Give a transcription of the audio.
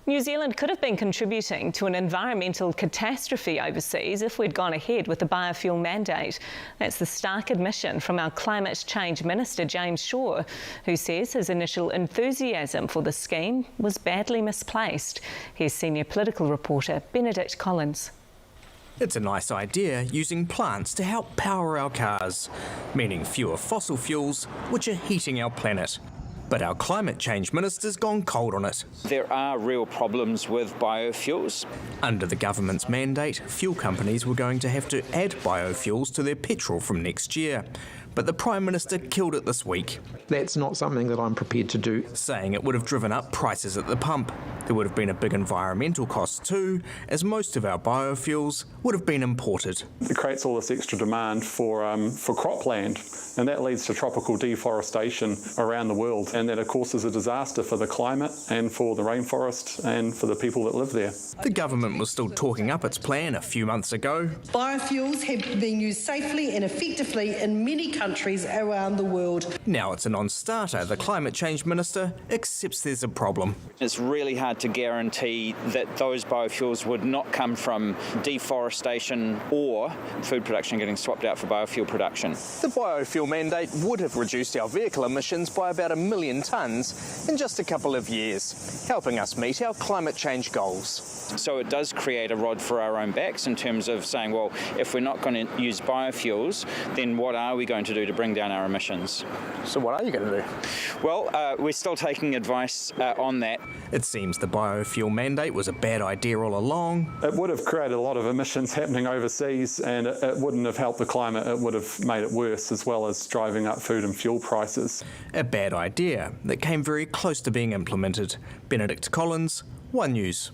New Zealand could have been contributing to an environmental catastrophe overseas if we'd gone ahead with the biofuel mandate. That's the stark admission from our Climate Change Minister, James Shaw, who says his initial enthusiasm for the scheme was badly misplaced. Here's senior political reporter Benedict Collins. It's a nice idea, using plants to help power our cars, meaning fewer fossil fuels, which are heating our planet. But our climate change minister's gone cold on it. There are real problems with biofuels. Under the government's mandate, fuel companies were going to have to add biofuels to their petrol from next year. But the Prime Minister killed it this week. That's not something that I'm prepared to do. Saying it would have driven up prices at the pump. There would have been a big environmental cost too, as most of our biofuels would have been imported. It creates all this extra demand for cropland, and that leads to tropical deforestation around the world. And that, of course, is a disaster for the climate and for the rainforest and for the people that live there. The government was still talking up its plan a few months ago. Biofuels have been used safely and effectively in many countries around the world. Now it's a non-starter. The Climate Change Minister accepts there's a problem. It's really hard to guarantee that those biofuels would not come from deforestation or food production getting swapped out for biofuel production. The biofuel mandate would have reduced our vehicle emissions by about 1 million tonnes in just a couple of years, helping us meet our climate change goals. So it does create a rod for our own backs in terms of saying, well, if we're not going to use biofuels, then what are we going to do to bring down our emissions? So what are you going to do? Well, we're still taking advice on that. It seems the biofuel mandate was a bad idea all along. It would have created a lot of emissions happening overseas, and it wouldn't have helped the climate. It would have made it worse, as well as driving up food and fuel prices. A bad idea that came very close to being implemented. Benedict Collins, One News.